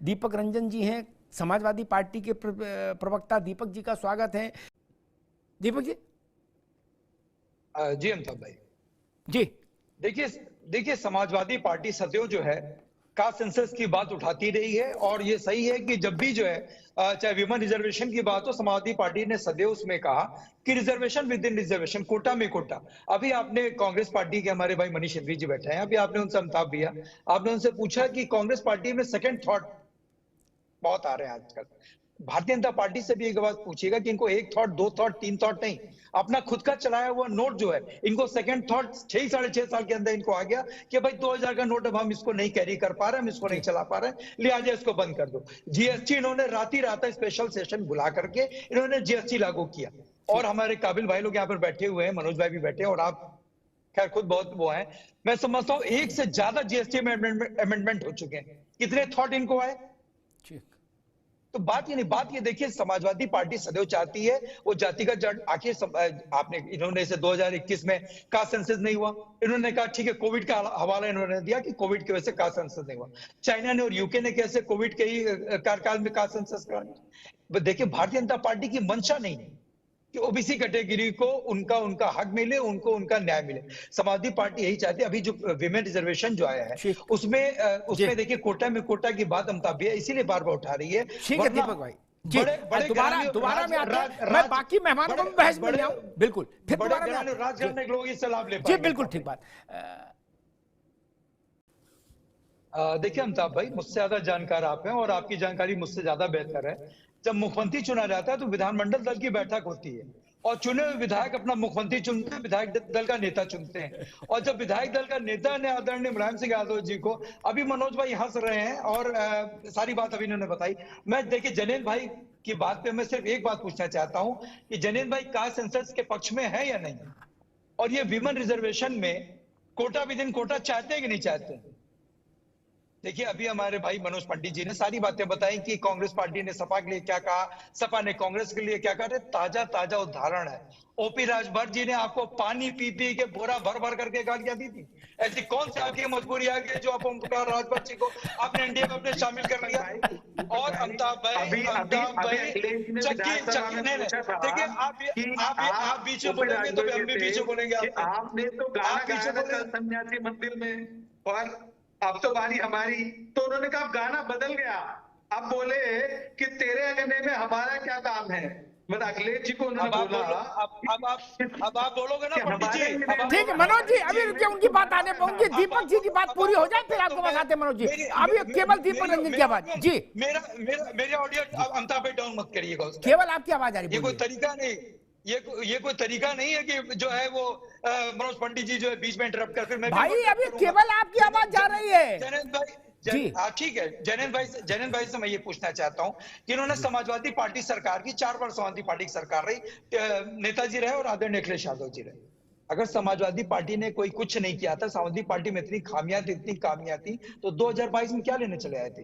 दीपक रंजन जी हैं, समाजवादी पार्टी के प्रवक्ता। दीपक जी का स्वागत है। दीपक जी। जी अमिताभ भाई जी। देखिए समाजवादी पार्टी सदैव जो है कास्ट सेंसस की बात उठाती रही है, और ये सही है कि जब भी जो है चाहे विमेन रिजर्वेशन की बात हो, समाजवादी पार्टी ने सदैव उसमें कहा कि reservation within reservation, quota में कोटा। अभी आपने कांग्रेस पार्टी के हमारे भाई मनीष सिंघवी जी बैठे हैं, अभी आपने उनसे अमिताभ भैया आपने उनसे पूछा कि कांग्रेस पार्टी में सेकंड थॉट बहुत आ रहे हैं आजकल। भारतीय जनता पार्टी से भी एक बात पूछिएगा कि इनको एक थॉट, दो थॉट, तीन थॉट नहीं, अपना खुद का चलाया हुआ नोट जो है, इनको सेकंड थॉट 6-6.5 साल के अंदर इनको आ गया कि भाई 2000 का नोट अब हम इसको नहीं कैरी कर पा रहे, हम इसको नहीं चला पा रहे, लिहाजा इसको बंद कर दो। जीएसटी इन्होंने रात ही रात स्पेशल सेशन बुला करके इन्होंने जीएसटी लागू किया, और हमारे काबिल भाई लोग यहाँ पर बैठे हुए हैं, मनोज भाई भी बैठे हैं, और आप खैर खुद बहुत वो है। मैं समझता हूँ एक से ज्यादा जीएसटी में अमेंडमेंट हो चुके हैं। कितने थॉट इनको आए? तो बात ये नहीं, बात ये देखिए, समाजवादी पार्टी सदैव चाहती है वो जातिगत जड़। आखिर आपने इन्होंने इसे 2021 में कास्ट सेंसस नहीं हुआ, इन्होंने कहा ठीक है, कोविड का हवाला इन्होंने दिया कि कोविड की वजह से कास्ट सेंसस नहीं हुआ। चाइना ने और यूके ने कैसे कोविड के ही कार्यकाल में कास्ट सेंसस करा। देखिए भारतीय जनता पार्टी की मंशा नहीं है कि ओबीसी कैटेगरी को उनका हक मिले, उनको उनका न्याय मिले। समाजवादी पार्टी यही चाहती है। अभी जो विमेन रिजर्वेशन जो आया है उसमें देखिए कोटा में कोटा की बात अमिताभ भैया इसीलिए बार बार उठा रही है। ठीक है दीपक भाई जी, दोबारा में आते मैं बाकी मेहमानों को बहस में ले आऊं। बिल्कुल, फिर राजघराने के लोग इससे लाभ ले जी, बिल्कुल ठीक बात। देखिए अमिताभ भाई, मुझसे ज्यादा जानकार आप हैं और आपकी जानकारी मुझसे ज्यादा बेहतर है। जब मुख्यमंत्री चुना जाता है तो विधानमंडल दल की बैठक होती है, और चुने हुए विधायक अपना मुख्यमंत्री चुनते हैं, विधायक दल का नेता चुनते हैं। और जब विधायक दल का नेता ने आदरणीय मुलायम सिंह यादव जी को, अभी मनोज भाई हंस रहे हैं और सारी बात अभी इन्होंने बताई। मैं देखिए जनेन भाई की बात पे मैं सिर्फ एक बात पूछना चाहता हूं कि जनेन भाई कास्ट सेंसस के पक्ष में है या नहीं, और ये विमेन रिजर्वेशन में कोटा विद इन कोटा चाहते हैं कि नहीं चाहते? देखिए अभी हमारे भाई मनोज पंडित जी ने सारी बातें बताई कि कांग्रेस पार्टी ने सपा के लिए क्या कहा, सपा ने कांग्रेस के लिए क्या कहा। ताजा उदाहरण है, ओपी राजभर जी ने आपको पानी पी पी के बोरा भर भर करके गालियां दी थी। ऐसी कौन सी आपकी मजबूरी आ गई जो आप ओमप्रकाश राजभर जी को आपने एनडीए में अपने शामिल कर लिया? और अमिताभ भाई देखिए आप बीच में बोलेंगे तो हम भी बीच में बोलेंगे। आपने तो गाना गाया था सन्यासी मंदिर में, और अब तो बारी हमारी। तो उन्होंने कहा गाना बदल गया, अब बोले कि तेरे अंगने में हमारा क्या काम है। मतलब अखिलेश जी को उन्होंने बोला। अब आप बोलोगे ना पंडित जी। ठीक है मनोज जी, अभी रुकिए, उनकी बात आने पाऊंगी। दीपक जी की बात पूरी हो जाए फिर आपको बताते हैं मनोज जी। अभी केवल दीपक रंजन की आवाज जी। मेरे ऑडियो अमिताभ भाई डाउन मत करिएगा, केवल आपकी आवाज आ रही है। ये कोई तरीका नहीं, ये कोई तरीका नहीं है कि जो है वो मनोज पंडित जी जो है बीच में इंटरप्ट कर, फिर मैं भाई अभी केवल आपकी आवाज जा रही है। जनेन भाई ठीक है, जनेन भाई से मैं ये पूछना चाहता हूं कि इन्होंने समाजवादी पार्टी सरकार की 4 बार समाजवादी पार्टी की सरकार रही, नेताजी रहे और आदरणीय अखिलेश यादव जी रहे। अगर समाजवादी पार्टी ने कोई कुछ नहीं किया था, समाजवादी पार्टी में इतनी खामियां थी, इतनी कामियां थी, तो 2022 में क्या लेने चले आए थे?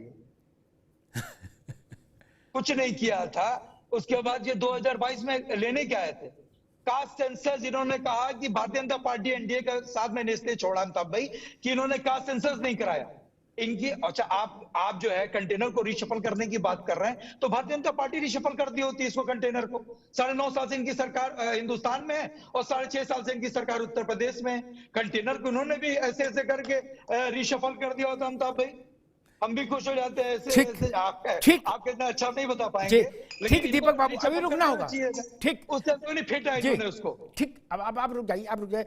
कुछ नहीं किया था। उसके बाद ये 2022 में लेने क्या आए थे? Caste census. इन्होंने कहा कि भारतीय जनता पार्टी एनडीए के साथ मैंने इसलिए छोड़ा अमिताभ भाई कि इन्होंने कास्ट सेंसस नहीं कराया इनकी। अच्छा आप जो है कंटेनर को रिशफल करने की बात कर रहे हैं, तो भारतीय जनता पार्टी रिशफल कर दी होती इसको, कंटेनर को। 9.5 साल से इनकी सरकार हिंदुस्तान में है और 6.5 साल से इनकी सरकार उत्तर प्रदेश में है। कंटेनर को उन्होंने भी ऐसे करके रिशफल कर दिया होता अमिताभ भाई, हम भी खुश हो जाते हैं। ऐसे आप कितना अच्छा नहीं बता पाएंगे। ठीक दीपक बाबू, अभी रुकना होगा। ठीक, उससे तो नहीं फिट आएगी उसको। ठीक, अब आप रुक जाइए,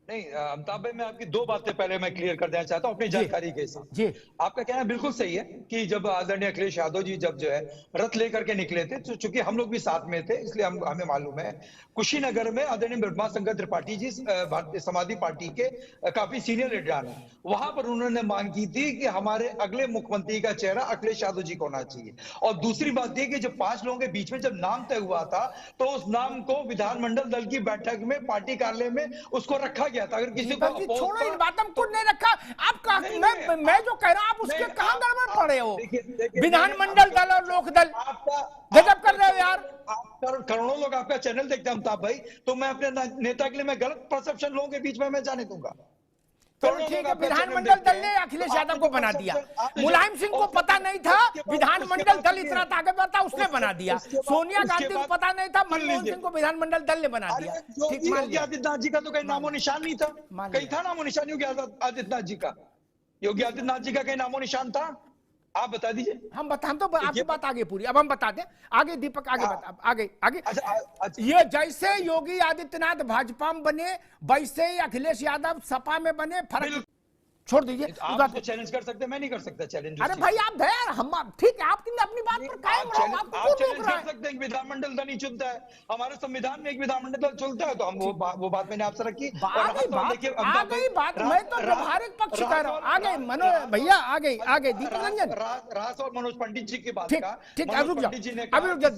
नहीं अमिताभ भाई, मैं आपकी 2 बातें पहले मैं क्लियर कर देना चाहता हूं अपनी जानकारी के हिसाब जी। आपका कहना बिल्कुल सही है कि जब आदरणीय अखिलेश यादव जी जब जो है रथ लेकर के निकले थे, तो चूंकि हम लोग भी साथ में थे इसलिए हमें मालूम है, कुशीनगर में आदरणीय ब्रह्मा शंकर त्रिपाठी जी भारतीय समाजवादी पार्टी के काफी सीनियर लीडर हैं, वहां पर उन्होंने मांग की थी कि हमारे अगले मुख्यमंत्री का चेहरा अखिलेश यादव जी को होना चाहिए। और दूसरी बात यह कि जब 5 लोगों के बीच में जब नाम तय हुआ था, तो उस नाम को विधानमंडल दल की बैठक में पार्टी कार्यालय में उसको रखा गया था। अगर किसी को छोड़ो इन बातों को नहीं रखा, आप मैं जो कह रहा हूं आप उसके कहां गड़बड़ पड़े हो? विधानमंडल दल और लोक दल गजब कर रहे हो यार। करोड़ों लोग आपका चैनल देखते हैं अमिताभ भाई, तो मैं अपने नेता के लिए मैं गलत परसेप्शन लोगों के बीच में मैं जाने दूंगा? चलो ठीक है, विधानमंडल दल ने अखिलेश यादव को बना दिया। मुलायम सिंह को पता नहीं था विधानमंडल दल इतना ताकतवर था, उसने बना दिया। सोनिया गांधी को पता नहीं था, मनमोहन सिंह को विधानमंडल दल ने बना दिया। ठीक, मान योगी लिया। आदित्यनाथ जी का तो कहीं नामो निशान नहीं था, कहीं था नामो निशान योगी आदित्यनाथ जी का? योगी आदित्यनाथ जी का कहीं नामो निशान था? आप बता दीजिए। हम तो आपकी बात आगे पूरी, अब हम बता दें आगे। दीपक आगे बता, आगे आगे। अच्छा, ये जैसे योगी आदित्यनाथ भाजपा में बने, वैसे ही अखिलेश यादव सपा में बने, फर्क छोड़ दीजिए। आप उसको चैलेंज कर सकते हैं, मैं नहीं कर सकता चैलेंज। अरे भाई आप दया, हम ठीक है, आपने अपनी बात पर कायम रहो, आपको आप कौन चैलेंज रोक रहा कर है? सकते हैं कि विधानमंडल दल नहीं चुनता है, हमारे संविधान में एक विधानमंडल दल चुनता है, तो हम वो बात मैंने आपसे रखी। आ गई बात, मैं तो व्यवहारिक पक्ष कर रहा हूँ। आगे मनोज भैया, आगे दीपक रंजन रास और मनोज पंडित जी की बात ठीक का, ठीक, मनोज अब रुक जाओ, पंडित जी ने अभी रुक जाओ।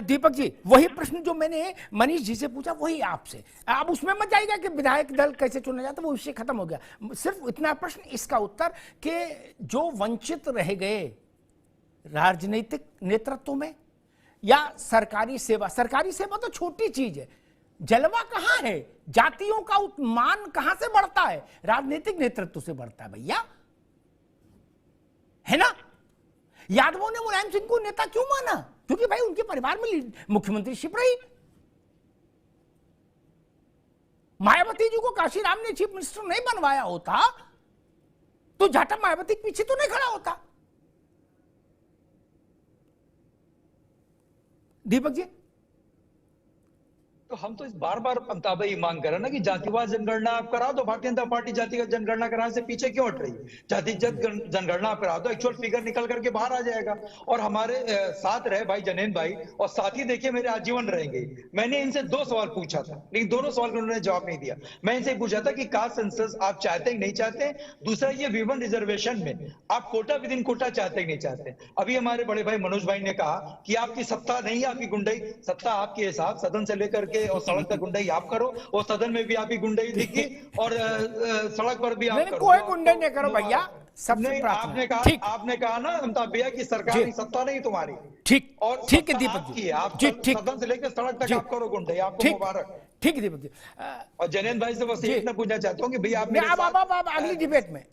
दीपक जी, वही प्रश्न जो मैंने मनीष जी से पूछा वही आपसे, अब उसमें मत जाएगा कि विधायक दल कैसे चुना जाता, वो विषय खत्म हो गया। सिर्फ इतना प्रश्न, इसका उत्तर कि जो वंचित रह गए राजनीतिक नेतृत्व में या सरकारी सेवा तो छोटी चीज है, जलवा कहां है, जातियों का मान कहां से बढ़ता है? राजनीतिक नेतृत्व से बढ़ता है भैया, है ना? यादवों ने मुलायम सिंह को नेता क्यों माना? क्योंकि भाई उनके परिवार में मुख्यमंत्रीशिप रही। मायावती जी को काशीराम ने चीफ मिनिस्टर नहीं बनवाया होता तो जाटा मायावती के पीछे तो नहीं खड़ा होता। दीपक जी, तो हम तो इस बार अंताबा ये मांग कर रहे हैं ना कि जातिवाद जनगणना आप करा दो, भारतीय जनता पार्टी जातिगत जनगणना कराने से पीछे क्यों हट रही है? जातिगत जनगणना आप करा दो, एक्चुअल फिगर निकल करके बाहर आ जाएगा। और हमारे साथ रहे भाई जनेन भाई, और साथ ही देखिए मेरे आजीवन रहेंगे। मैंने इनसे 2 सवाल पूछा था, लेकिन दोनों सवाल का उन्होंने जवाब नहीं दिया। मैं इनसे पूछा था कि कास्ट सेंसस आप चाहते हैं नहीं चाहते? दूसरा, ये विमन रिजर्वेशन में आप कोटा विद इन कोटा चाहते हैं नहीं चाहते? अभी हमारे बड़े भाई मनोज भाई ने कहा कि आपकी सत्ता नहीं है, आपकी गुंडाई सत्ता आपके हिसाब, सदन से लेकर के और सड़क तक गुंडाई आप करो, और सदन में भी आप ही गुंडाई दिखी, और सड़क पर भी आप करो। कोई गुंडाई नहीं करो भैया, सबसे आपने कहा ना अमिताभ भैया की सरकारी सत्ता नहीं तुम्हारी। ठीक, और ठीक है दीपक जी, आप सदन से लेकर सड़क तक आप करो गुंडाई, आपको मुबारक। ठीक है दीपक जी। और जनेन भाई से बस एक ना पूछना चाहता हूँ कि भैया आप अगली डिबेट में